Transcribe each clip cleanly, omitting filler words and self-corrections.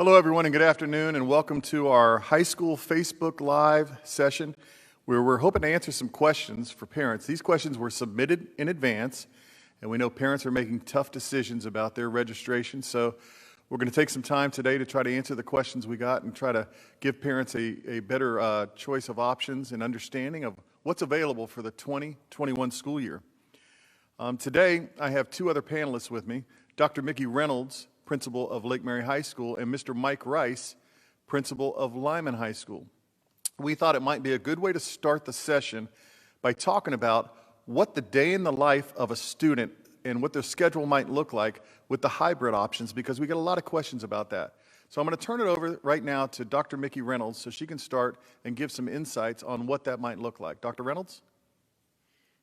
Hello everyone and good afternoon and welcome to our high school Facebook Live session where we're hoping to answer some questions for parents. These questions were submitted in advance and we know parents are making tough decisions about their registration, so we're going to take some time today to try to answer the questions we got and try to give parents a better choice of options and understanding of what's available for the 2021 school year. Today I have two other panelists with me, Dr. Mickey Reynolds, principal of Lake Mary High School, and Mr. Mike Rice, principal of Lyman High School. We thought it might be a good way to start the session by talking about what the day in the life of a student and what their schedule might look like with the hybrid options, because we get a lot of questions about that. So I'm going to turn it over right now to Dr. Mickey Reynolds so she can start and give some insights on what that might look like. Dr. Reynolds?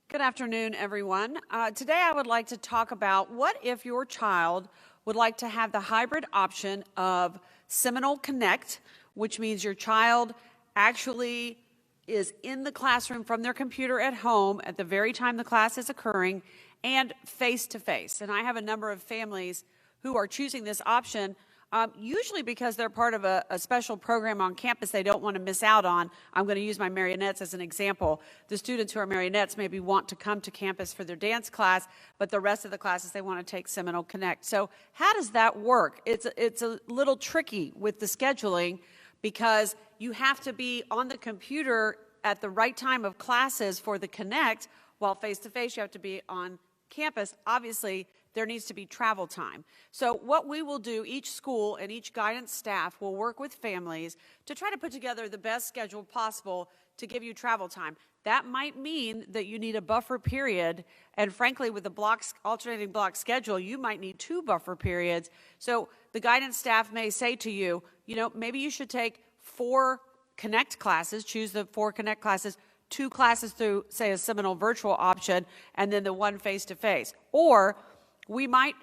Good afternoon, everyone. Today I would like to talk about what if your child would like to have the hybrid option of Seminal Connect, which means your child actually is in the classroom from their computer at home at the very time the class is occurring, and face-to-face. And I have a number of families who are choosing this option, usually because they're part of a special program on campus they don't want to miss out on. I'm going to use my marionettes as an example. The students who are marionettes maybe want to come to campus for their dance class, but the rest of the classes they want to take Seminal Connect. So how does that work? It's a little tricky with the scheduling because you have to be on the computer at the right time of classes for the Connect, while face-to-face you have to be on campus. Obviously, there needs to be travel time. So what we will do, each school and each guidance staff will work with families to try to put together the best schedule possible to give you travel time. That might mean that you need a buffer period, and frankly, with the alternating block schedule, you might need 2 buffer periods. So the guidance staff may say to you, maybe you should take 4 Connect classes, choose the 4 Connect classes, 2 classes through, say, a Seminal virtual option, and then the 1 face-to-face. Or we might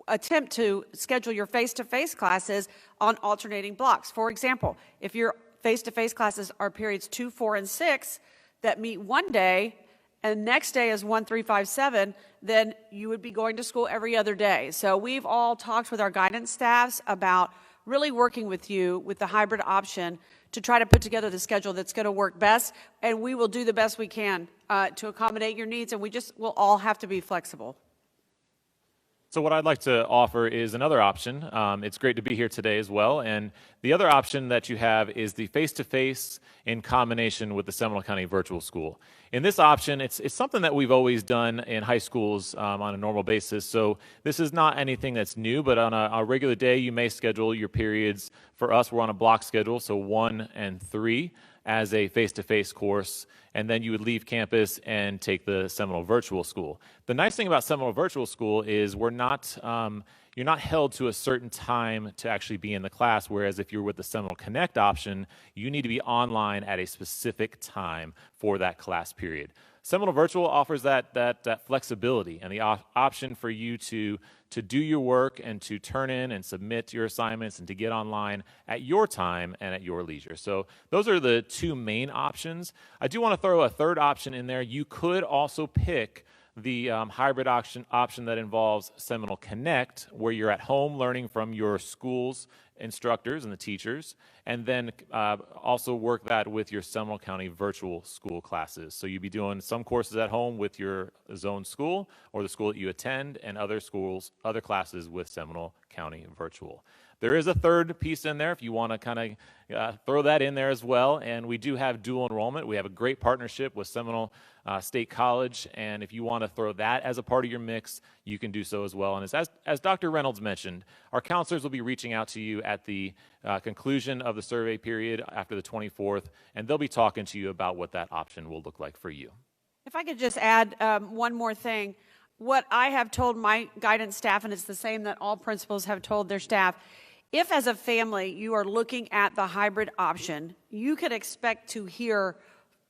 attempt to schedule your face-to-face classes on alternating blocks. For example, if your face-to-face classes are periods 2, 4, and 6 that meet one day, and next day is 1, 3, 5, 7, then you would be going to school every other day. So we've all talked with our guidance staffs about really working with you with the hybrid option to try to put together the schedule that's going to work best, and we will do the best we can to accommodate your needs, and we'll all have to be flexible. So what I'd like to offer is another option. It's great to be here today as well. And the other option that you have is the face-to-face in combination with the Seminole County Virtual School. In this option, it's something that we've always done in high schools on a normal basis. So this is not anything that's new, but on a regular day, you may schedule your periods. For us, we're on a block schedule, so 1 and 3 as a face-to-face course, and then you would leave campus and take the Seminole Virtual School. The nice thing about Seminole Virtual School is you're not held to a certain time to actually be in the class, whereas if you're with the Seminole Connect option, you need to be online at a specific time for that class period. Seminole Virtual offers that flexibility and the option for you to do your work and to turn in and submit your assignments and to get online at your time and at your leisure. So those are the 2 main options. I do want to throw a third option in there. You could also pick the hybrid option that involves Seminole Connect, where you're at home learning from your school's instructors and the teachers, and then also work that with your Seminole County Virtual School classes. So you'd be doing some courses at home with your zone school or the school that you attend, and other classes with Seminole County Virtual. There is a third piece in there if you want to kind of throw that in there as well, and we do have dual enrollment. We have a great partnership with Seminole State College, and if you want to throw that as a part of your mix, you can do so as well. And as Dr. Reynolds mentioned, our counselors will be reaching out to you at the conclusion of the survey period after the 24th, and they'll be talking to you about what that option will look like for you. If I could just add one more thing. What I have told my guidance staff, and it's the same that all principals have told their staff, if as a family you are looking at the hybrid option, you could expect to hear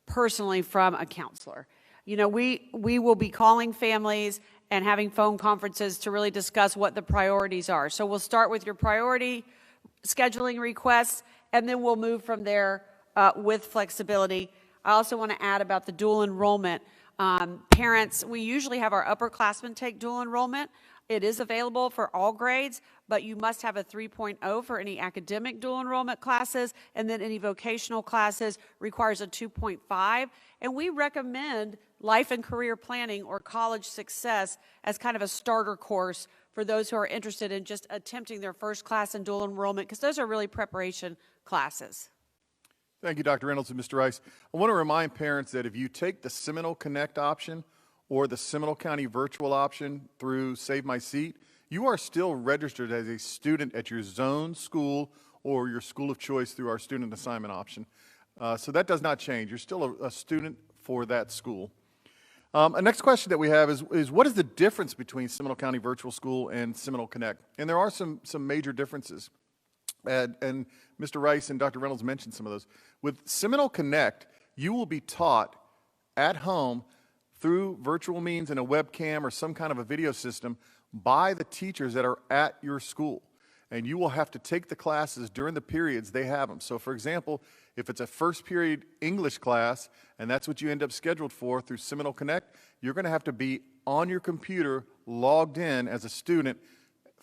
personally from a counselor. We will be calling families and having phone conferences to really discuss what the priorities are. So we'll start with your priority scheduling requests, and then we'll move from there with flexibility. I also want to add about the dual enrollment. Parents, we usually have our upperclassmen take dual enrollment. It is available for all grades, but you must have a 3.0 for any academic dual enrollment classes, and then any vocational classes requires a 2.5. And we recommend life and career planning or college success as kind of a starter course for those who are interested in just attempting their first class in dual enrollment, because those are really preparation classes. Thank you, Dr. Reynolds and Mr. Rice. I want to remind parents that if you take the Seminole Connect option or the Seminole County virtual option through Save My Seat, you are still registered as a student at your zone school or your school of choice through our student assignment option. So that does not change. You're still a student for that school. A next question that we have is what is the difference between Seminole County Virtual School and Seminole Connect? And there are some major differences. And Mr. Rice and Dr. Reynolds mentioned some of those. With Seminole Connect, you will be taught at home through virtual means and a webcam or some kind of a video system by the teachers that are at your school. And you will have to take the classes during the periods they have them. So for example, if it's a first period English class and that's what you end up scheduled for through Seminole Connect, you're going to have to be on your computer logged in as a student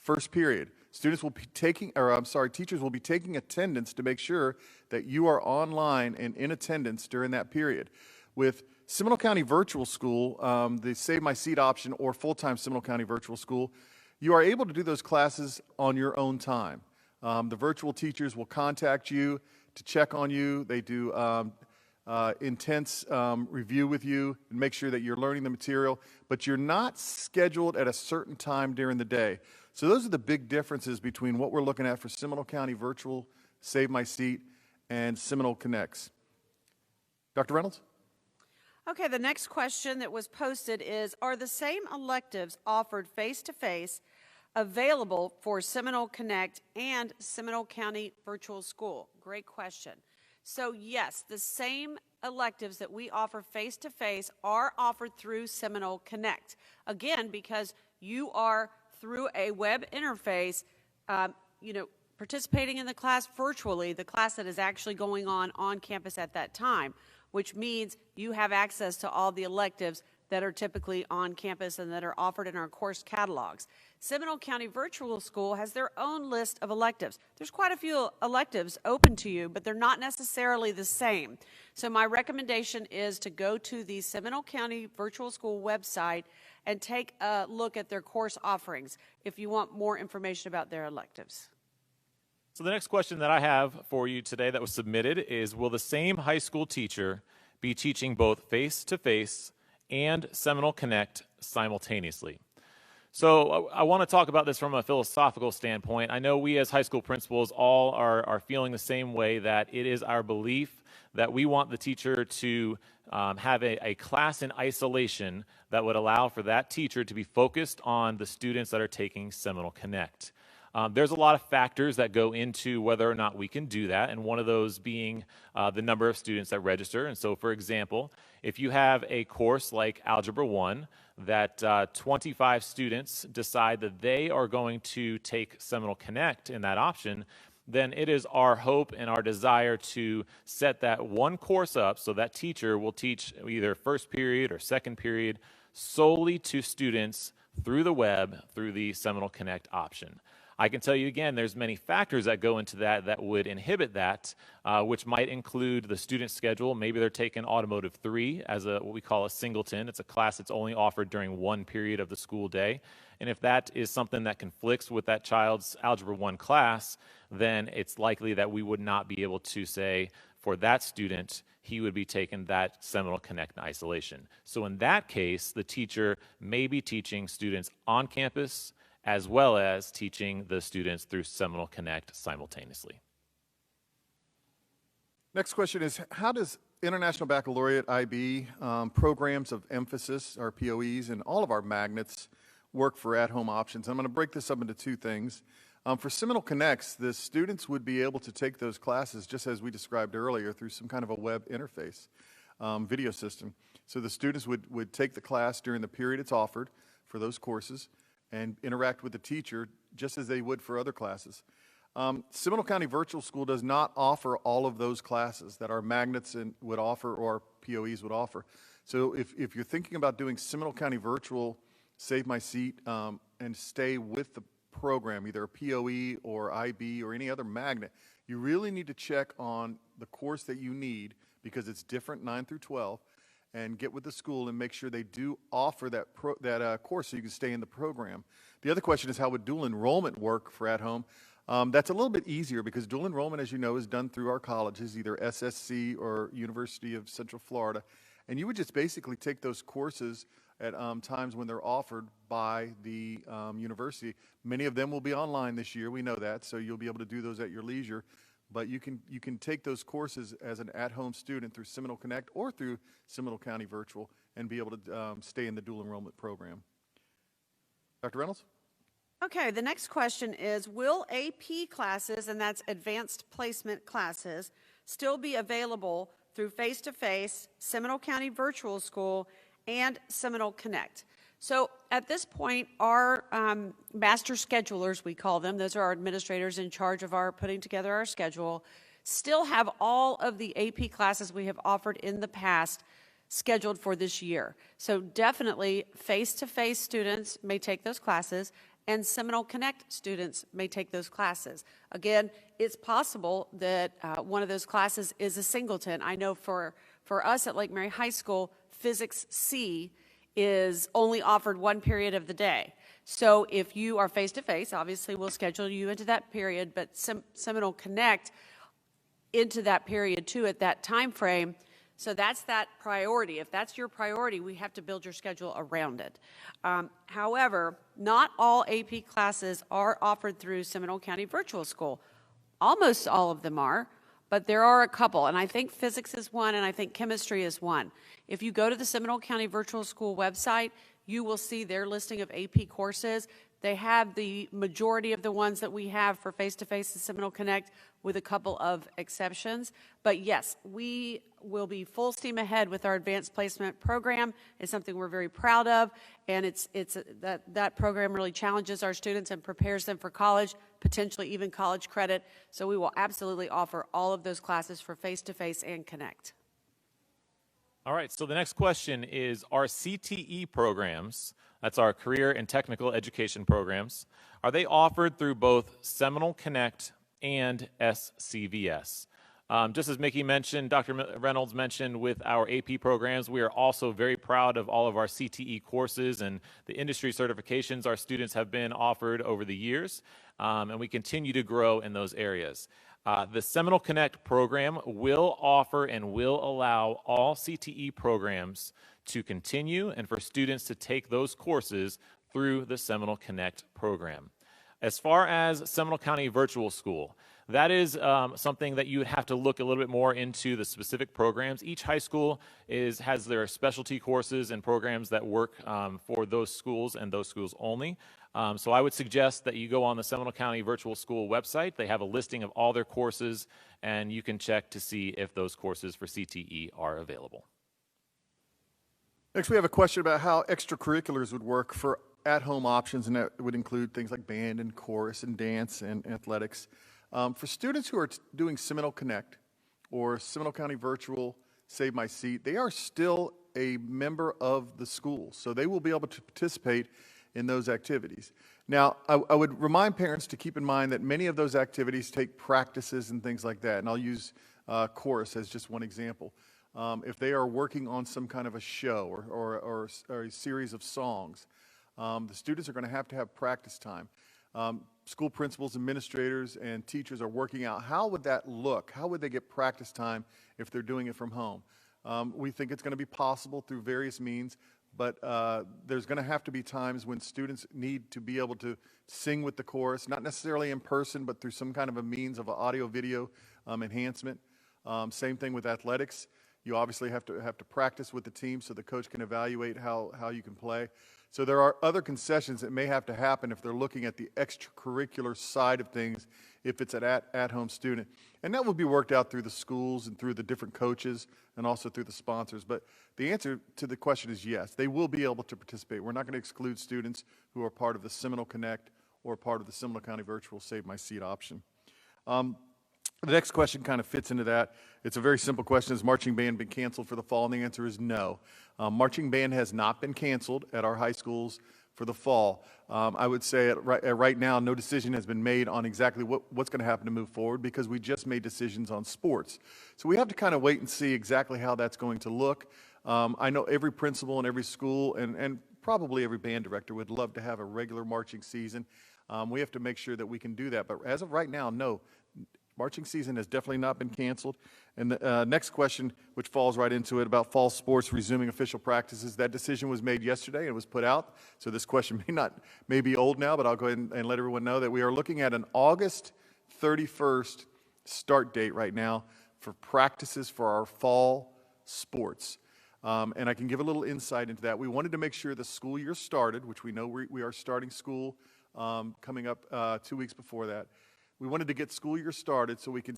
first period. Students will be taking, teachers will be taking attendance to make sure that you are online and in attendance during that period. With Seminole County Virtual School, the Save My Seat option or full-time Seminole County Virtual School, you are able to do those classes on your own time. The virtual teachers will contact you to check on you. They do intense review with you and make sure that you're learning the material, but you're not scheduled at a certain time during the day. So those are the big differences between what we're looking at for Seminole County Virtual, Save My Seat, and Seminole Connects. Dr. Reynolds? Okay, the next question that was posted is, are the same electives offered face-to-face available for Seminole Connect and Seminole County Virtual School? Great question. So yes, the same electives that we offer face-to-face are offered through Seminole Connect. Again, because you are through a web interface, participating in the class virtually, the class that is actually going on campus at that time, which means you have access to all the electives that are typically on campus and that are offered in our course catalogs. Seminole County Virtual School has their own list of electives. There's quite a few electives open to you, but they're not necessarily the same. So my recommendation is to go to the Seminole County Virtual School website and take a look at their course offerings if you want more information about their electives. So the next question that I have for you today that was submitted is, will the same high school teacher be teaching both face-to-face and Seminole Connect simultaneously? So I want to talk about this from a philosophical standpoint. I know we as high school principals all are feeling the same way, that it is our belief that we want the teacher to have a class in isolation that would allow for that teacher to be focused on the students that are taking Seminole Connect. There's a lot of factors that go into whether or not we can do that, and one of those being the number of students that register. And so, for example, if you have a course like Algebra 1 that 25 students decide that they are going to take Seminole Connect in that option, then it is our hope and our desire to set that one course up so that teacher will teach either first period or second period solely to students through the web, through the Seminole Connect option. I can tell you again, there's many factors that go into that would inhibit that, which might include the student schedule. Maybe they're taking Automotive 3 as what we call a singleton. It's a class that's only offered during one period of the school day. And if that is something that conflicts with that child's Algebra 1 class, then it's likely that we would not be able to say, for that student, he would be taking that Seminole Connect in isolation. So in that case, the teacher may be teaching students on campus as well as teaching the students through Seminole Connect simultaneously. Next question is, how does International Baccalaureate IB programs of emphasis, our POEs, and all of our magnets work for at-home options? I'm going to break this up into two things. For Seminole Connects, the students would be able to take those classes just as we described earlier through some kind of a web interface video system. So the students would take the class during the period it's offered for those courses and interact with the teacher just as they would for other classes. Seminole County Virtual School does not offer all of those classes that our magnets would offer or POEs would offer. So if you're thinking about doing Seminole County Virtual Save My Seat, and stay with the program, either a POE or IB or any other magnet, you really need to check on the course that you need, because it's different 9 through 12, and get with the school and make sure they do offer that course so you can stay in the program. The other question is, how would dual enrollment work for at home? That's a little bit easier, because dual enrollment, as you know, is done through our colleges, either SSC or University of Central Florida, and you would just basically take those courses at times when they're offered by the university. Many of them will be online this year, we know that, so you'll be able to do those at your leisure. But you can take those courses as an at-home student through Seminole Connect or through Seminole County Virtual and be able to stay in the dual enrollment program. Dr. Reynolds? Okay, the next question is, will AP classes, and that's advanced placement classes, still be available through Face-to-Face, Seminole County Virtual School, and Seminole Connect? So at this point, our master schedulers, we call them, those are our administrators in charge of our putting together our schedule, still have all of the AP classes we have offered in the past scheduled for this year. So definitely face-to-face students may take those classes, and Seminole Connect students may take those classes. Again, it's possible that one of those classes is a singleton. I know for us at Lake Mary High School, Physics C is only offered one period of the day. So if you are face-to-face, obviously we'll schedule you into that period, but Seminole Connect into that period too at that time frame. So that's that priority. If that's your priority, we have to build your schedule around it. However, not all AP classes are offered through Seminole County Virtual School. Almost all of them are, but there are a couple, and I think physics is one, and I think chemistry is one. If you go to the Seminole County Virtual School website, you will see their listing of AP courses. They have the majority of the ones that we have for Face-to-Face and Seminole Connect, with a couple of exceptions. But yes, we will be full steam ahead with our advanced placement program. It's something we're very proud of, and that program really challenges our students and prepares them for college, potentially even college credit. So we will absolutely offer all of those classes for Face-to-Face and Connect. All right, so the next question is, our CTE programs, that's our career and technical education programs, are they offered through both Seminole Connect and SCVS? Just as Mickey mentioned, Dr. Reynolds mentioned, with our AP programs, we are also very proud of all of our CTE courses and the industry certifications our students have been offered over the years, and we continue to grow in those areas. The Seminole Connect program will offer and will allow all CTE programs to continue and for students to take those courses through the Seminole Connect program. As far as Seminole County Virtual School, that is something that you would have to look a little bit more into the specific programs. Each high school has their specialty courses and programs that work for those schools and those schools only. So I would suggest that you go on the Seminole County Virtual School website. They have a listing of all their courses, and you can check to see if those courses for CTE are available. Next, we have a question about how extracurriculars would work for at-home options, and that would include things like band and chorus and dance and athletics. For students who are doing Seminole Connect or Seminole County Virtual Save My Seat, they are still a member of the school, so they will be able to participate in those activities. Now, I would remind parents to keep in mind that many of those activities take practices and things like that, and I'll use chorus as just one example. If they are working on some kind of a show or a series of songs, the students are going to have practice time. School principals, administrators, and teachers are working out how would that look? How would they get practice time if they're doing it from home? We think it's going to be possible through various means, but there's going to have to be times when students need to be able to sing with the chorus, not necessarily in person, but through some kind of a means of audio-video enhancement. Same thing with athletics. You obviously have to practice with the team so the coach can evaluate how you can play. So there are other concessions that may have to happen if they're looking at the extracurricular side of things, if it's an at-home student. And that will be worked out through the schools and through the different coaches and also through the sponsors. But the answer to the question is yes, they will be able to participate. We're not going to exclude students who are part of the Seminole Connect or part of the Seminole County Virtual Save My Seat option. The next question kind of fits into that. It's a very simple question. Has marching band been canceled for the fall? And the answer is no. Marching band has not been canceled at our high schools for the fall. I would say right now, no decision has been made on exactly what's going to happen to move forward because we just made decisions on sports. So we have to kind of wait and see exactly how that's going to look. I know every principal and every school and probably every band director would love to have a regular marching season. We have to make sure that we can do that. But as of right now, no. Marching season has definitely not been canceled. And the next question, which falls right into it, about fall sports resuming official practices, that decision was made yesterday and was put out. So this question may be old now, but I'll go ahead and let everyone know that we are looking at an August 31st start date right now for practices for our fall sports. And I can give a little insight into that. We wanted to make sure the school year started, which we know we are starting school coming up 2 weeks before that. We wanted to get school year started so we can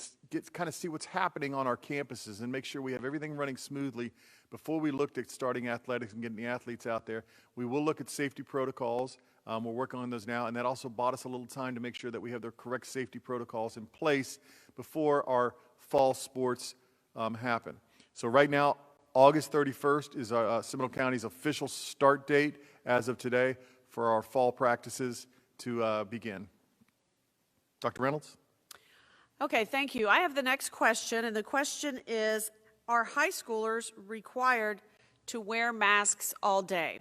kind of see what's happening on our campuses and make sure we have everything running smoothly before we looked at starting athletics and getting the athletes out there. We will look at safety protocols. We're working on those now, and that also bought us a little time to make sure that we have the correct safety protocols in place before our fall sports happen. So right now, August 31st is Seminole County's official start date as of today for our fall practices to begin. Dr. Reynolds? Okay, thank you. I have the next question, and the question is, are high schoolers required to wear masks all day?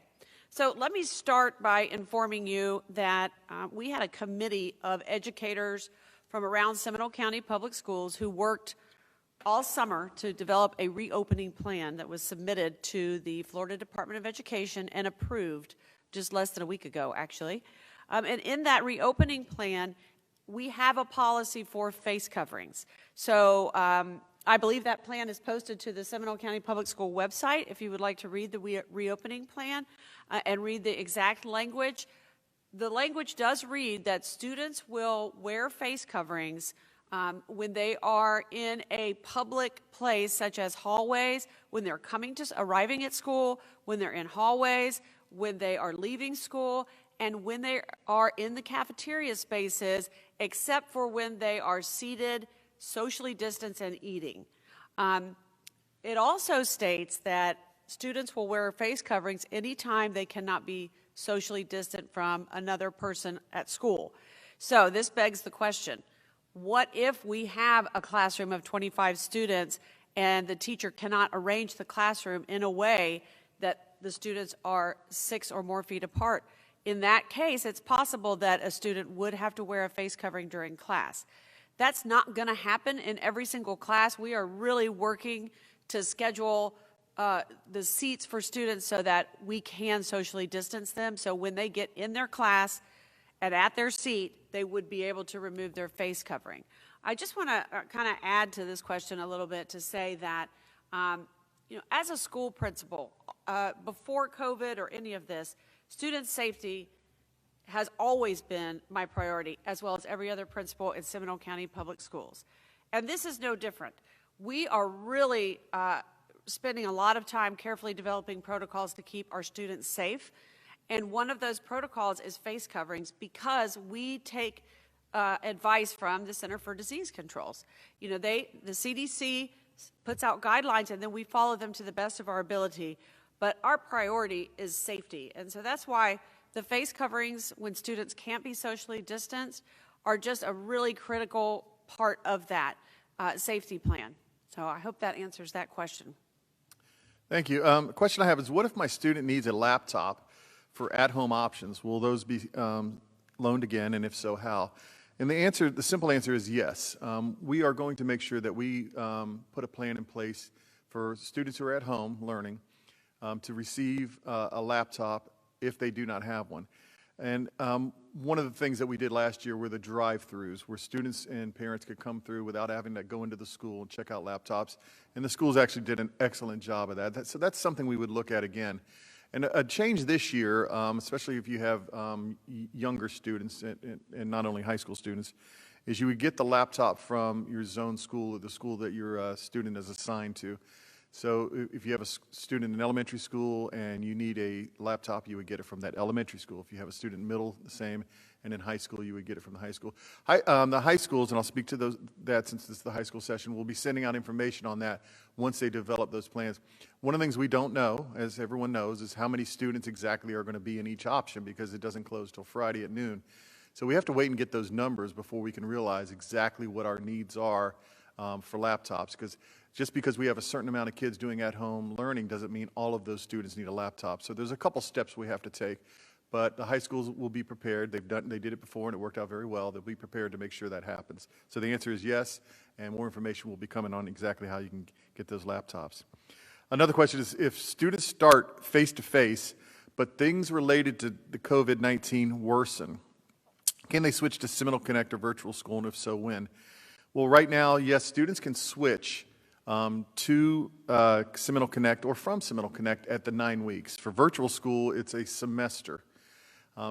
So let me start by informing you that we had a committee of educators from around Seminole County Public Schools who worked all summer to develop a reopening plan that was submitted to the Florida Department of Education and approved just less than a week ago, actually. And in that reopening plan, we have a policy for face coverings. So I believe that plan is posted to the Seminole County Public School website if you would like to read the reopening plan and read the exact language. The language does read that students will wear face coverings when they are in a public place such as hallways, when they're arriving at school, when they're in hallways, when they are leaving school, and when they are in the cafeteria spaces, except for when they are seated, socially distanced, and eating. It also states that students will wear face coverings anytime they cannot be socially distant from another person at school. So this begs the question, what if we have a classroom of 25 students and the teacher cannot arrange the classroom in a way that the students are 6 or more feet apart? In that case, it's possible that a student would have to wear a face covering during class. That's not going to happen in every single class. We are really working to schedule the seats for students so that we can socially distance them. So when they get in their class and at their seat, they would be able to remove their face covering. I just want to kind of add to this question a little bit to say that, as a school principal, before COVID or any of this, student safety has always been my priority, as well as every other principal in Seminole County Public Schools. And this is no different. We are really spending a lot of time carefully developing protocols to keep our students safe. And one of those protocols is face coverings because we take advice from the Center for Disease Controls. The CDC puts out guidelines and then we follow them to the best of our ability. But our priority is safety. And so that's why the face coverings when students can't be socially distanced are just a really critical part of that safety plan. So I hope that answers that question. Thank you. The question I have is, what if my student needs a laptop for at-home options? Will those be loaned again, and if so, how? And the simple answer is yes. We are going to make sure that we put a plan in place for students who are at home learning to receive a laptop if they do not have one. And one of the things that we did last year were the drive-throughs, where students and parents could come through without having to go into the school and check out laptops. And the schools actually did an excellent job of that. So that's something we would look at again. And a change this year, especially if you have younger students and not only high school students, is you would get the laptop from your zone school or the school that your student is assigned to. So if you have a student in elementary school and you need a laptop, you would get it from that elementary school. If you have a student in middle, the same, and in high school, you would get it from the high school. The high schools, and I'll speak to that since this is the high school session, we'll be sending out information on that once they develop those plans. One of the things we don't know, as everyone knows, is how many students exactly are going to be in each option because it doesn't close till Friday at noon. So we have to wait and get those numbers before we can realize exactly what our needs are for laptops, because just because we have a certain amount of kids doing at-home learning doesn't mean all of those students need a laptop. So there's a couple steps we have to take, but the high schools will be prepared. They did it before and it worked out very well. They'll be prepared to make sure that happens. So the answer is yes, and more information will be coming on exactly how you can get those laptops. Another question is, if students start face-to-face, but things related to the COVID-19 worsen, can they switch to Seminal Connect or virtual school, and if so, when? Well, right now, yes, students can switch to Seminal Connect or from Seminal Connect at the 9 weeks. For virtual school, it's a semester.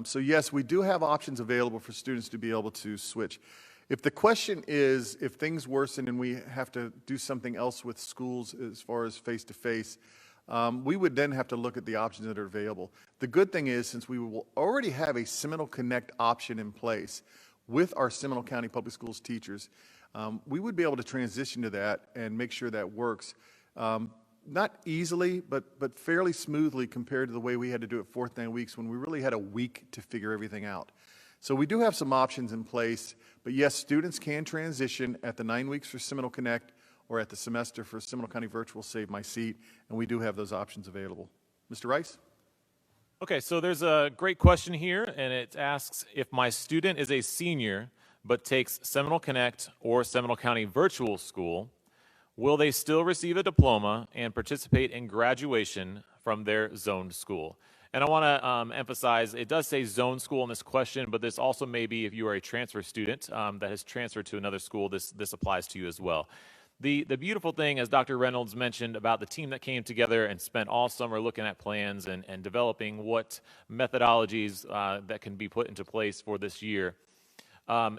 So yes, we do have options available for students to be able to switch. If the question is, if things worsen and we have to do something else with schools as far as face-to-face, we would then have to look at the options that are available. The good thing is, since we will already have a Seminole Connect option in place with our Seminole County Public Schools teachers, we would be able to transition to that and make sure that works. Not easily, but fairly smoothly compared to the way we had to do it 4th 9 weeks when we really had a week to figure everything out. So we do have some options in place, but yes, students can transition at the 9 weeks for Seminole Connect or at the semester for Seminole County Virtual Save My Seat, and we do have those options available. Mr. Rice? Okay, so there's a great question here, and it asks, if my student is a senior but takes Seminole Connect or Seminole County Virtual School, will they still receive a diploma and participate in graduation from their zoned school? And I want to emphasize, it does say zone school in this question, but this also may be if you are a transfer student that has transferred to another school, this applies to you as well. The beautiful thing, as Dr. Reynolds mentioned, about the team that came together and spent all summer looking at plans and developing what methodologies that can be put into place for this year,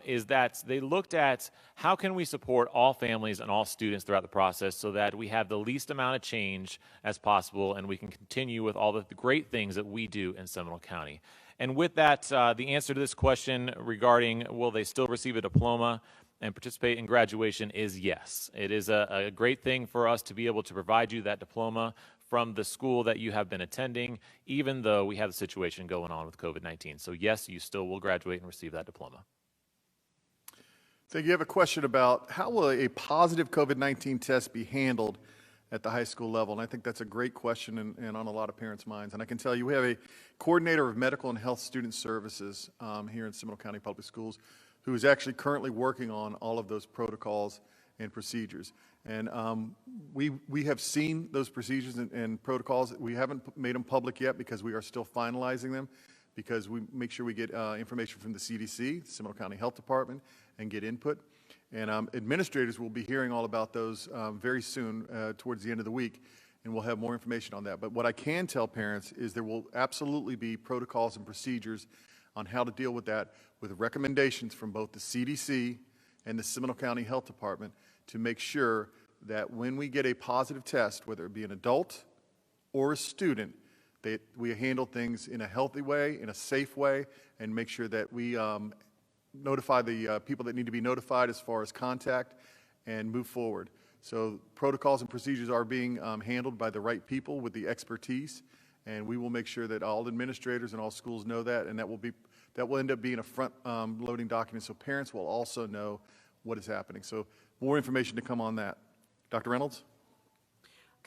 is that they looked at how can we support all families and all students throughout the process so that we have the least amount of change as possible and we can continue with all the great things that we do in Seminole County. And with that, the answer to this question regarding will they still receive a diploma and participate in graduation is yes. It is a great thing for us to be able to provide you that diploma from the school that you have been attending, even though we have the situation going on with COVID-19. So yes, you still will graduate and receive that diploma. So you have a question about how will a positive COVID-19 test be handled at the high school level? And I think that's a great question and on a lot of parents' minds. And I can tell you we have a coordinator of medical and health student services here in Seminole County Public Schools who is actually currently working on all of those protocols and procedures. And we have seen those procedures and protocols. We haven't made them public yet because we are still finalizing them, because we make sure we get information from the CDC, the Seminole County Health Department, and get input. And administrators will be hearing all about those very soon, towards the end of the week, and we'll have more information on that. But what I can tell parents is there will absolutely be protocols and procedures on how to deal with that, with recommendations from both the CDC and the Seminole County Health Department to make sure that when we get a positive test, whether it be an adult or a student, that we handle things in a healthy way, in a safe way, and make sure that we notify the people that need to be notified as far as contact and move forward. So protocols and procedures are being handled by the right people with the expertise, and we will make sure that all administrators and all schools know that, and that will end up being a front-loading document so parents will also know what is happening. So more information to come on that. Dr. Reynolds?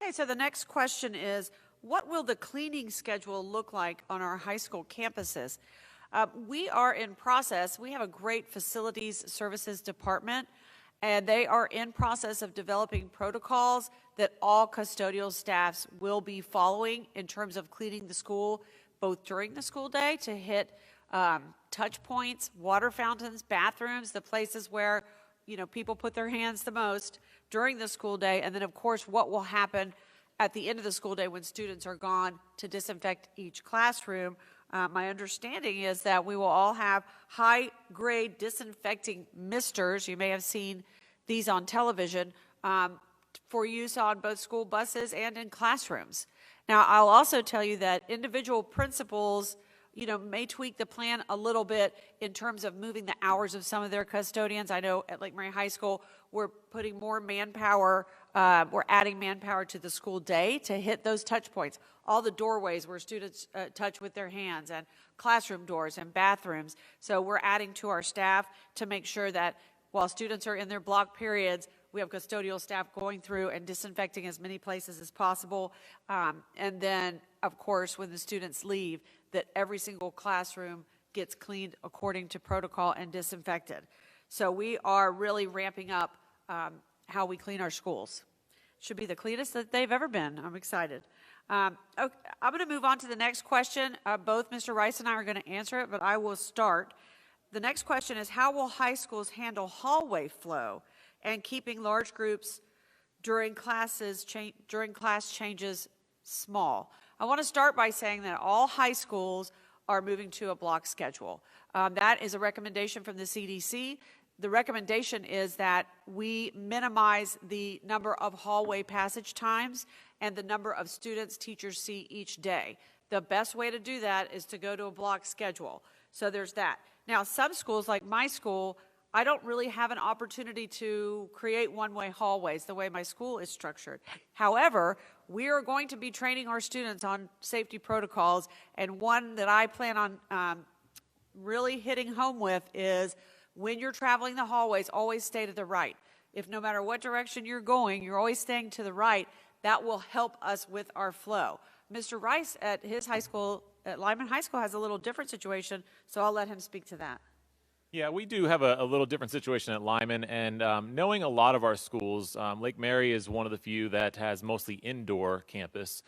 Okay, so the next question is, what will the cleaning schedule look like on our high school campuses? We are in process. We have a great facilities services department, and they are in process of developing protocols that all custodial staffs will be following in terms of cleaning the school, both during the school day to hit touch points, water fountains, bathrooms, the places where people put their hands the most during the school day, and then of course what will happen at the end of the school day when students are gone to disinfect each classroom. My understanding is that we will all have high-grade disinfecting misters. You may have seen these on television for use on both school buses and in classrooms. Now, I'll also tell you that individual principals, may tweak the plan a little bit in terms of moving the hours of some of their custodians. I know at Lake Mary High School, we're putting more manpower, we're adding manpower to the school day to hit those touch points. All the doorways where students touch with their hands, and classroom doors and bathrooms. So we're adding to our staff to make sure that while students are in their block periods, we have custodial staff going through and disinfecting as many places as possible. And then, of course, when the students leave, that every single classroom gets cleaned according to protocol and disinfected. So we are really ramping up how we clean our schools. Should be the cleanest that they've ever been. I'm excited. Okay, I'm going to move on to the next question. Both Mr. Rice and I are going to answer it, but I will start. The next question is, how will high schools handle hallway flow and keeping large groups during class changes small? I want to start by saying that all high schools are moving to a block schedule. That is a recommendation from the CDC. The recommendation is that we minimize the number of hallway passage times and the number of students teachers see each day. The best way to do that is to go to a block schedule. So there's that. Now, some schools, like my school, I don't really have an opportunity to create one-way hallways the way my school is structured. However, we are going to be training our students on safety protocols, and one that I plan on really hitting home with is when you're traveling the hallways, always stay to the right. If no matter what direction you're going, you're always staying to the right, that will help us with our flow. Mr. Rice at his high school, at Lyman High School, has a little different situation, so I'll let him speak to that. Yeah, we do have a little different situation at Lyman, and knowing a lot of our schools, Lake Mary is one of the few that has mostly indoor campus.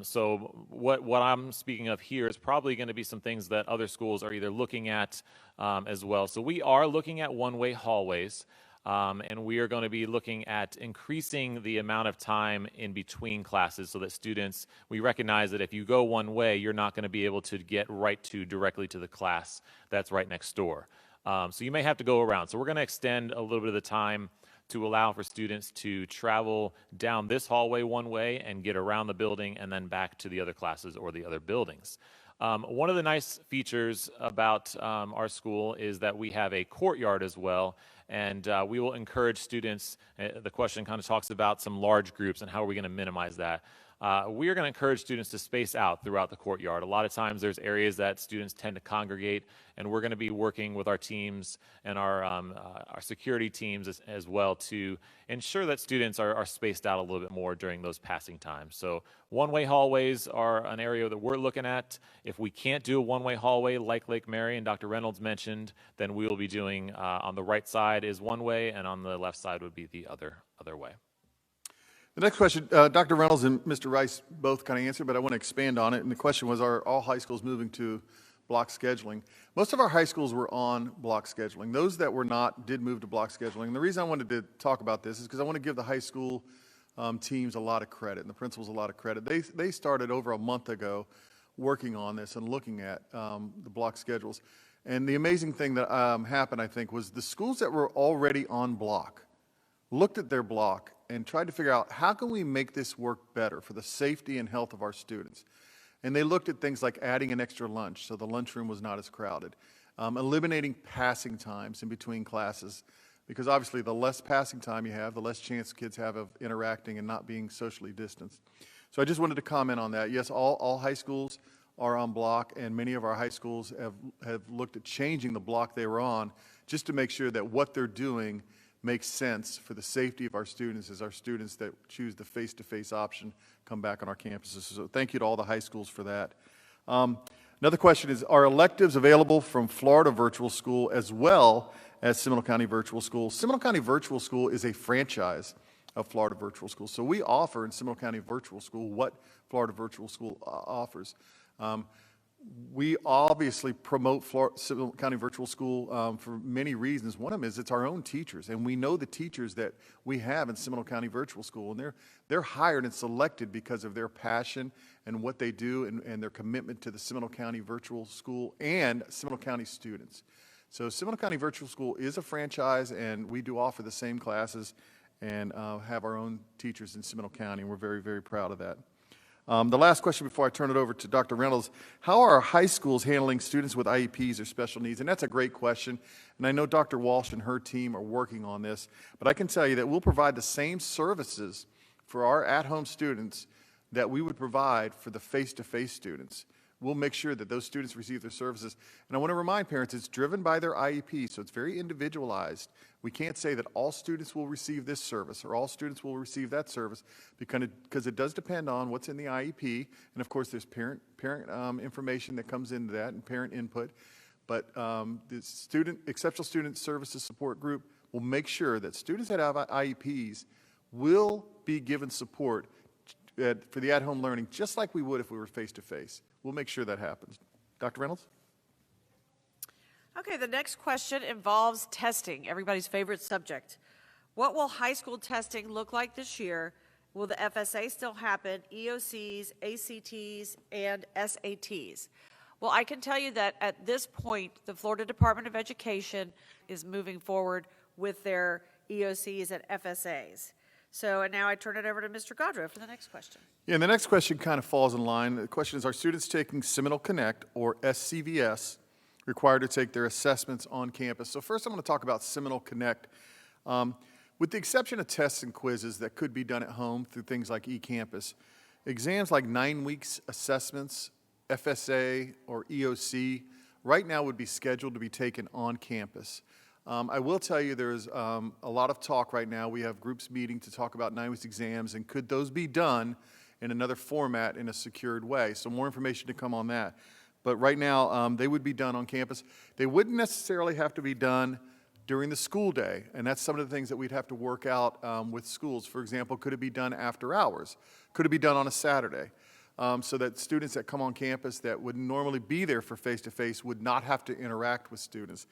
So what I'm speaking of here is probably going to be some things that other schools are either looking at as well. So we are looking at one-way hallways, and we are going to be looking at increasing the amount of time in between classes so that students, we recognize that if you go one way, you're not going to be able to get directly to the class that's right next door. So you may have to go around. So we're going to extend a little bit of the time to allow for students to travel down this hallway one way and get around the building and then back to the other classes or the other buildings. One of the nice features about our school is that we have a courtyard as well, and we will encourage students. The question kind of talks about some large groups and how are we going to minimize that. We are going to encourage students to space out throughout the courtyard. A lot of times there's areas that students tend to congregate, and we're going to be working with our teams and our security teams as well to ensure that students are spaced out a little bit more during those passing times. So one-way hallways are an area that we're looking at. If we can't do a one-way hallway like Lake Mary and Dr. Reynolds mentioned, then we will be doing on the right side is one way, and on the left side would be the other way. The next question, Dr. Reynolds and Mr. Rice both kind of answered, but I want to expand on it. And the question was, are all high schools moving to block scheduling? Most of our high schools were on block scheduling. Those that were not did move to block scheduling. And the reason I wanted to talk about this is because I want to give the high school teams a lot of credit and the principals a lot of credit. They started over a month ago working on this and looking at the block schedules. And the amazing thing that happened, I think, was the schools that were already on block looked at their block and tried to figure out how can we make this work better for the safety and health of our students. And they looked at things like adding an extra lunch so the lunchroom was not as crowded, eliminating passing times in between classes, because obviously the less passing time you have, the less chance kids have of interacting and not being socially distanced. So I just wanted to comment on that. Yes, all high schools are on block, and many of our high schools have looked at changing the block they were on just to make sure that what they're doing makes sense for the safety of our students as our students that choose the face-to-face option come back on our campuses. So thank you to all the high schools for that. Another question is, are electives available from Florida Virtual School as well as Seminole County Virtual School? Seminole County Virtual School is a franchise of Florida Virtual School. So we offer in Seminole County Virtual School what Florida Virtual School offers. We obviously promote Seminole County Virtual School for many reasons. One of them is it's our own teachers, and we know the teachers that we have in Seminole County Virtual School, and they're hired and selected because of their passion and what they do and their commitment to the Seminole County Virtual School and Seminole County students. So Seminole County Virtual School is a franchise, and we do offer the same classes, and have our own teachers in Seminole County, and we're very, very proud of that. The last question before I turn it over to Dr. Reynolds, how are our high schools handling students with IEPs or special needs? And that's a great question, and I know Dr. Walsh and her team are working on this, but I can tell you that we'll provide the same services for our at-home students that we would provide for the face-to-face students. We'll make sure that those students receive their services. And I want to remind parents, it's driven by their IEP, so it's very individualized. We can't say that all students will receive this service or all students will receive that service because it does depend on what's in the IEP. And of course, there's parent information that comes into that and parent input. But the Exceptional Student Services Support Group will make sure that students that have IEPs will be given support for the at-home learning, just like we would if we were face-to-face. We'll make sure that happens. Dr. Reynolds? Okay, the next question involves testing, everybody's favorite subject. What will high school testing look like this year? Will the FSA still happen, EOCs, ACTs, and SATs? Well, I can tell you that at this point, the Florida Department of Education is moving forward with their EOCs and FSAs. So, and now I turn it over to Mr. Gaudreau for the next question. Yeah, and the next question kind of falls in line. The question is, are students taking Seminole Connect, or SCVS, required to take their assessments on campus? So first I'm going to talk about Seminole Connect. With the exception of tests and quizzes that could be done at home through things like eCampus, exams like 9 weeks assessments, FSA or EOC, right now would be scheduled to be taken on campus. I will tell you there's a lot of talk right now. We have groups meeting to talk about 9 weeks exams, and could those be done in another format in a secured way? So more information to come on that. But right now, they would be done on campus. They wouldn't necessarily have to be done during the school day, and that's some of the things that we'd have to work out with schools. For example, could it be done after hours? Could it be done on a Saturday? So that students that come on campus that would normally be there for face-to-face would not have to interact with students.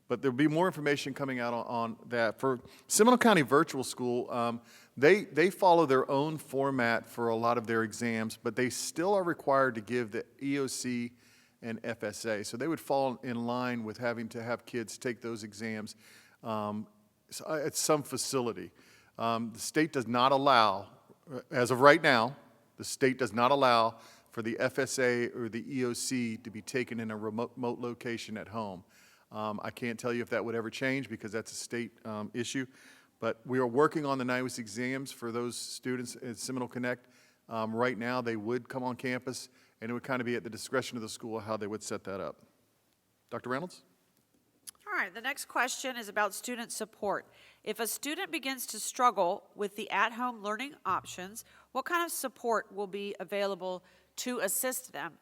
But there'll be more information coming out on that. For Seminole County Virtual School, they follow their own format for a lot of their exams, but they still are required to give the EOC and FSA. So they would fall in line with having to have kids take those exams at some facility. The state does not allow, as of right now, the state does not allow for the FSA or the EOC to be taken in a remote location at home. I can't tell you if that would ever change because that's a state issue, but we are working on the 9 weeks exams for those students at Seminole Connect. Right now, they would come on campus, and it would kind of be at the discretion of the school how they would set that up. Dr. Reynolds? All right, the next question is about student support. If a student begins to struggle with the at-home learning options, what kind of support will be available to assist them?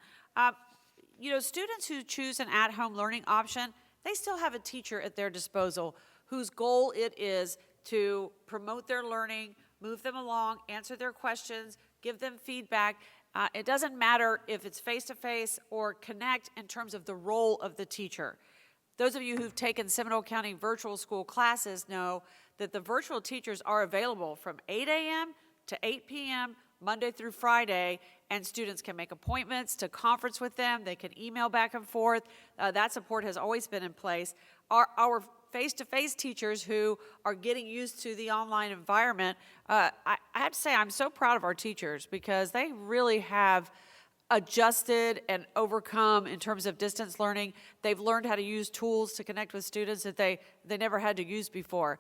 You know, students who choose an at-home learning option, they still have a teacher at their disposal whose goal it is to promote their learning, move them along, answer their questions, give them feedback. It doesn't matter if it's face-to-face or connect in terms of the role of the teacher. Those of you who've taken Seminole County virtual school classes know that the virtual teachers are available from 8 a.m. to 8 p.m. Monday through Friday, and students can make appointments to conference with them. They can email back and forth. That support has always been in place. Our face-to-face teachers who are getting used to the online environment, I have to say I'm so proud of our teachers because they really have adjusted and overcome in terms of distance learning. They've learned how to use tools to connect with students that they never had to use before.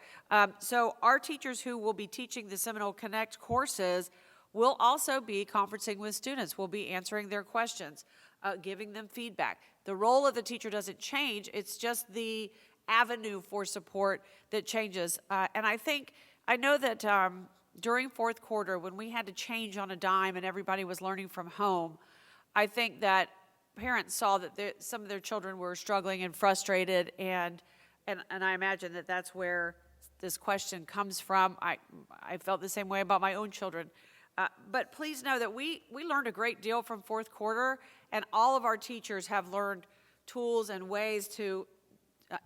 So our teachers who will be teaching the Seminole Connect courses will also be conferencing with students. We'll be answering their questions, giving them feedback. The role of the teacher doesn't change. It's just the avenue for support that changes. And I know that during fourth quarter, when we had to change on a dime and everybody was learning from home, I think that parents saw that some of their children were struggling and frustrated, and I imagine that that's where this question comes from. I felt the same way about my own children. But please know that we learned a great deal from fourth quarter, and all of our teachers have learned tools and ways to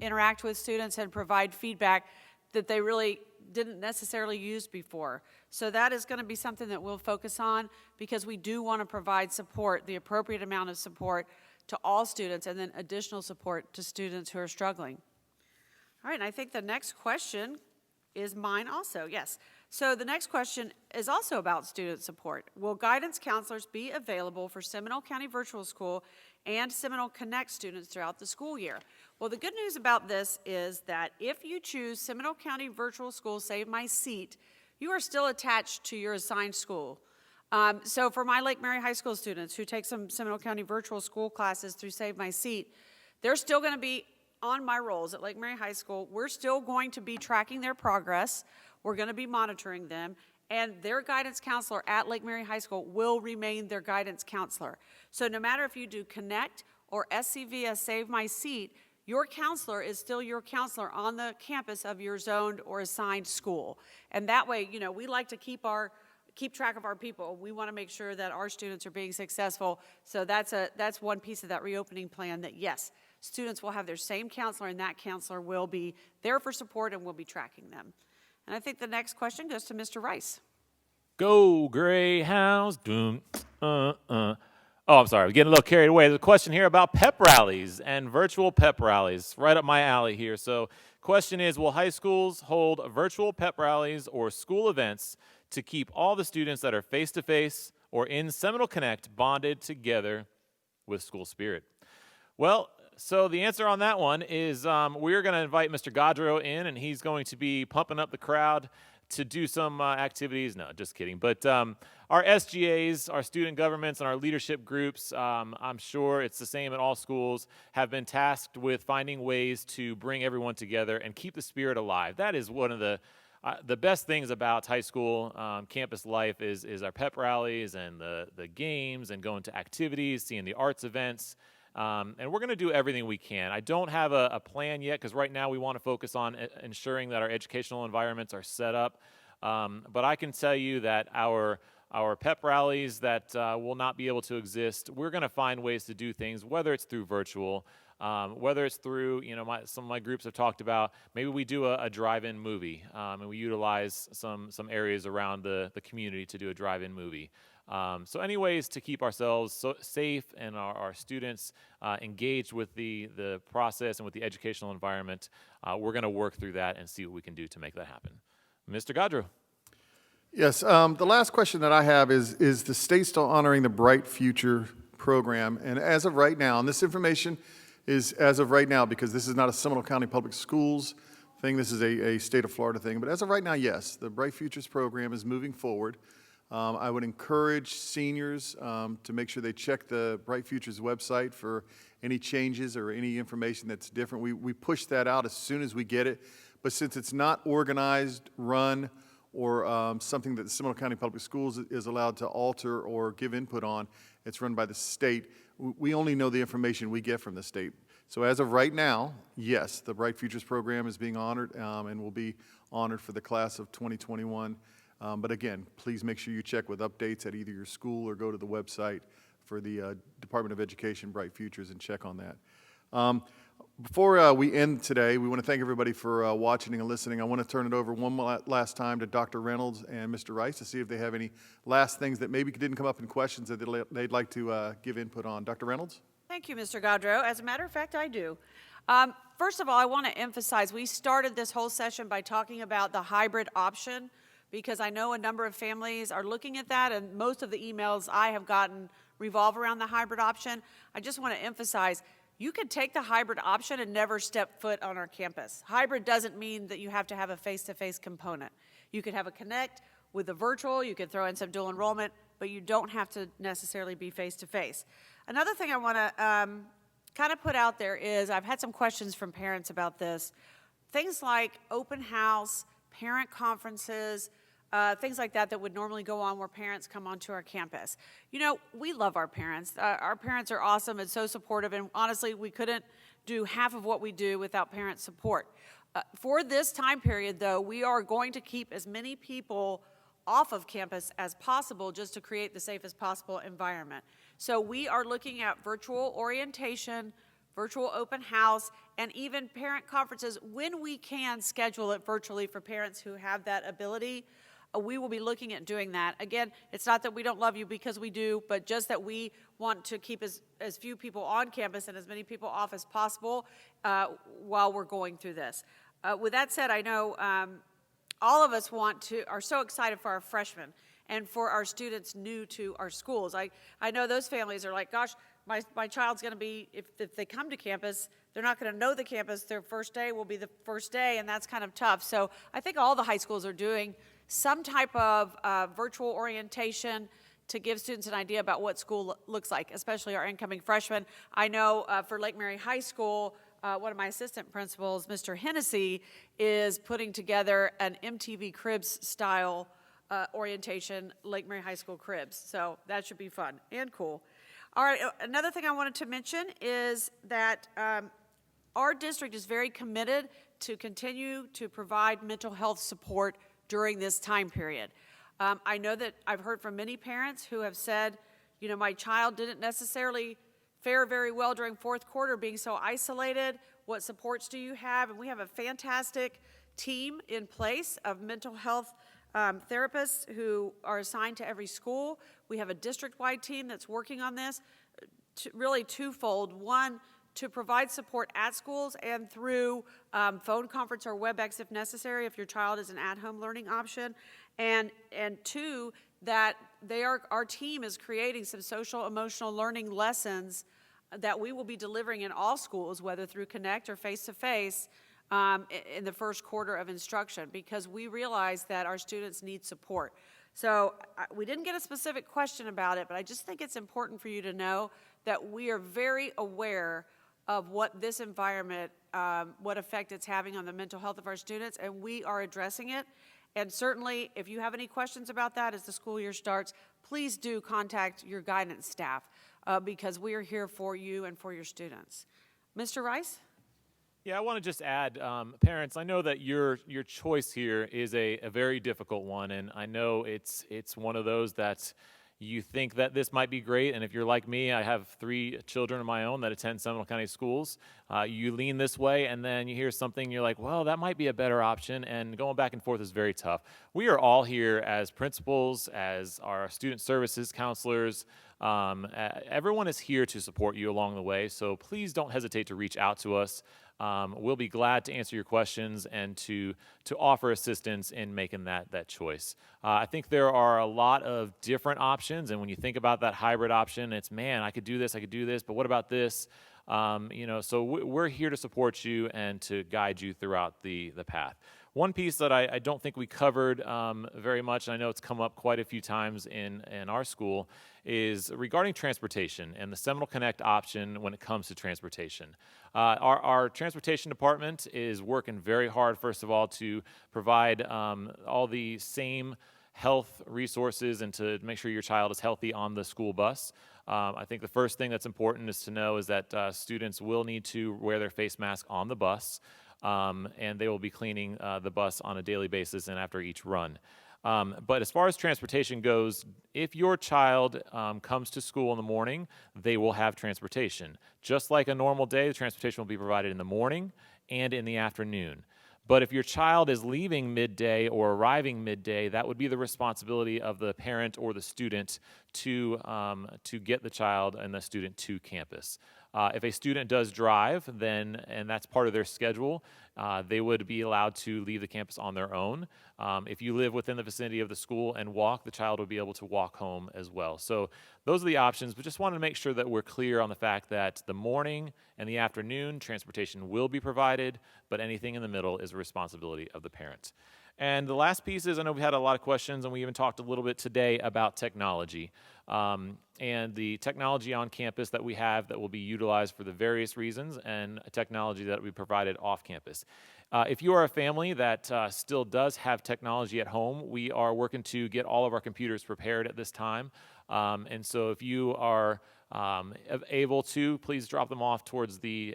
interact with students and provide feedback that they really didn't necessarily use before. So that is going to be something that we'll focus on because we do want to provide support, the appropriate amount of support to all students, and then additional support to students who are struggling. All right, and I think the next question Is mine also, yes. So the next question is also about student support. Will guidance counselors be available for Seminole County Virtual School and Seminole Connect students throughout the school year? Well, the good news about this is that if you choose Seminole County Virtual School Save My Seat, you are still attached to your assigned school. So for my Lake Mary High School students who take some Seminole County Virtual School classes through Save My Seat, they're still going to be on my rolls at Lake Mary High School. We're still going to be tracking their progress. We're going to be monitoring them, and their guidance counselor at Lake Mary High School will remain their guidance counselor. So no matter if you do Connect or SCVS Save My Seat, your counselor is still your counselor on the campus of your zoned or assigned school. And that way, you know, we like to keep track of our people. We want to make sure that our students are being successful. So that's one piece of that reopening plan, that yes, students will have their same counselor, and that counselor will be there for support and will be tracking them. And I think the next question goes to Mr. Rice. Go Greyhounds. Doom. Oh, I'm sorry. We're getting a little carried away. There's a question here about pep rallies and virtual pep rallies. Right up my alley here. So question is, will high schools hold virtual pep rallies or school events to keep all the students that are face-to-face or in Seminole Connect bonded together with school spirit? Well, so the answer on that one is we're going to invite Mr. Gaudreau in, and he's going to be pumping up the crowd to do some activities. No, just kidding. But our SGAs, our student governments, and our leadership groups, I'm sure it's the same at all schools, have been tasked with finding ways to bring everyone together and keep the spirit alive. That is one of the best things about high school campus life is our pep rallies and the games and going to activities, seeing the arts events. And we're going to do everything we can. I don't have a plan yet because right now we want to focus on ensuring that our educational environments are set up. But I can tell you that our pep rallies that will not be able to exist, we're going to find ways to do things, whether it's through virtual, whether it's through, you know, some of my groups have talked about maybe we do a drive-in movie, and we utilize some areas around the community to do a drive-in movie. So any ways to keep ourselves safe and our students engaged with the process and with the educational environment, we're going to work through that and see what we can do to make that happen. Mr. Gaudreau. Yes, the last question that I have is the state still honoring the Bright Future program? And as of right now, and this information is as of right now because this is not a Seminole County Public Schools thing, this is a state of Florida thing, but as of right now, yes, the Bright Futures program is moving forward. I would encourage seniors to make sure they check the Bright Futures website for any changes or any information that's different. We push that out as soon as we get it, but since it's not organized, run, or something that the Seminole County Public Schools is allowed to alter or give input on, it's run by the state. We only know the information we get from the state. So as of right now, yes, the Bright Futures program is being honored and will be honored for the class of 2021. But again, please make sure you check with updates at either your school or go to the website for the Department of Education Bright Futures and check on that. Before we end today, we want to thank everybody for watching and listening. I want to turn it over one last time to Dr. Reynolds and Mr. Rice to see if they have any last things that maybe didn't come up in questions that they'd like to give input on. Dr. Reynolds? Thank you, Mr. Gaudreau. As a matter of fact, I do. First of all, I want to emphasize, we started this whole session by talking about the hybrid option, because I know a number of families are looking at that, and most of the emails I have gotten revolve around the hybrid option. I just want to emphasize, you could take the hybrid option and never step foot on our campus. Hybrid doesn't mean that you have to have a face-to-face component. You could have a connect with a virtual, you could throw in some dual enrollment, but you don't have to necessarily be face-to-face. Another thing I want to kind of put out there is, I've had some questions from parents about this. Things like open house, parent conferences, things like that would normally go on where parents come onto our campus. You know, we love our parents. Our parents are awesome and so supportive, and honestly, we couldn't do half of what we do without parent support. For this time period, though, we are going to keep as many people off of campus as possible just to create the safest possible environment. So we are looking at virtual orientation, virtual open house, and even parent conferences when we can schedule it virtually for parents who have that ability. We will be looking at doing that. Again, it's not that we don't love you, because we do, but just that we want to keep as few people on campus and as many people off as possible while we're going through this. With that said, I know all of us are so excited for our freshmen and for our students new to our schools. I know those families are like, gosh, my child's going to be, if they come to campus, they're not going to know the campus. Their first day will be the first day, and that's kind of tough. So I think all the high schools are doing some type of virtual orientation to give students an idea about what school looks like, especially our incoming freshmen. I know for Lake Mary High School, one of my assistant principals, Mr. Hennessy, is putting together an MTV Cribs style orientation, Lake Mary High School Cribs. So that should be fun and cool. All right, another thing I wanted to mention is that our district is very committed to continue to provide mental health support during this time period. I know that I've heard from many parents who have said, my child didn't necessarily fare very well during fourth quarter being so isolated. What supports do you have? And we have a fantastic team in place of mental health therapists who are assigned to every school. We have a district-wide team that's working on this, really twofold. One, to provide support at schools and through phone conference or WebEx if necessary, if your child is an at-home learning option. And two, that our team is creating some social emotional learning lessons that we will be delivering in all schools, whether through Connect or face-to-face, in the first quarter of instruction, because we realize that our students need support. So we didn't get a specific question about it, but I just think it's important for you to know that we are very aware of what this environment, what effect it's having on the mental health of our students, and we are addressing it. And certainly, if you have any questions about that as the school year starts, please do contact your guidance staff because we are here for you and for your students. Mr. Rice? Yeah, I want to just add, parents, I know that your choice here is a very difficult one, and I know it's one of those that you think that this might be great, and if you're like me, I have 3 children of my own that attend Seminole County schools. You lean this way, and then you hear something, you're like, well, that might be a better option, and going back and forth is very tough. We are all here as principals, as our student services counselors. Everyone is here to support you along the way, so please don't hesitate to reach out to us. We'll be glad to answer your questions and to offer assistance in making that choice. I think there are a lot of different options, and when you think about that hybrid option, it's, man, I could do this, but what about this? So we're here to support you and to guide you throughout the path. One piece that I don't think we covered very much, and I know it's come up quite a few times in our school, is regarding transportation and the Seminole Connect option when it comes to transportation. Our transportation department is working very hard, first of all, to provide all the same health resources and to make sure your child is healthy on the school bus. I think the first thing that's important is to know is that students will need to wear their face mask on the bus, and they will be cleaning the bus on a daily basis and after each run. But as far as transportation goes, if your child comes to school in the morning, they will have transportation. Just like a normal day, the transportation will be provided in the morning and in the afternoon. But if your child is leaving midday or arriving midday, that would be the responsibility of the parent or the student to get the child and the student to campus. If a student does drive, and that's part of their schedule, they would be allowed to leave the campus on their own. If you live within the vicinity of the school and walk, the child would be able to walk home as well. So those are the options, but just wanted to make sure that we're clear on the fact that the morning and the afternoon transportation will be provided, but anything in the middle is a responsibility of the parent. And the last piece is, I know we had a lot of questions, and we even talked a little bit today about technology and the technology on campus that we have that will be utilized for the various reasons, and technology that we provided off campus. If you are a family that still does have technology at home, we are working to get all of our computers prepared at this time. And so if you are able to, please drop them off towards the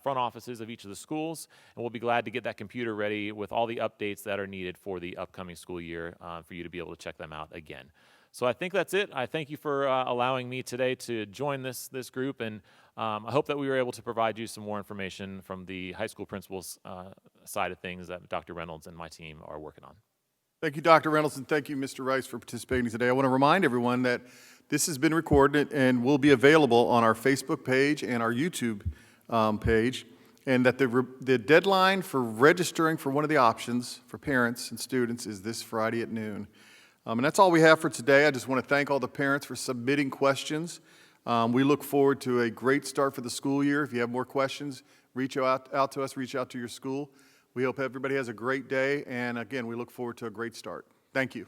front offices of each of the schools, and we'll be glad to get that computer ready with all the updates that are needed for the upcoming school year for you to be able to check them out again. So I think that's it. I thank you for allowing me today to join this group, and I hope that we were able to provide you some more information from the high school principals side of things that Dr. Reynolds and my team are working on. Thank you, Dr. Reynolds, and thank you, Mr. Rice, for participating today. I want to remind everyone that this has been recorded and will be available on our Facebook page and our YouTube page. and that the deadline for registering for one of the options for parents and students is this Friday at noon. And that's all we have for today. I just want to thank all the parents for submitting questions. We look forward to a great start for the school year. If you have more questions, reach out to us, reach out to your school. We hope everybody has a great day, and again, we look forward to a great start. Thank you.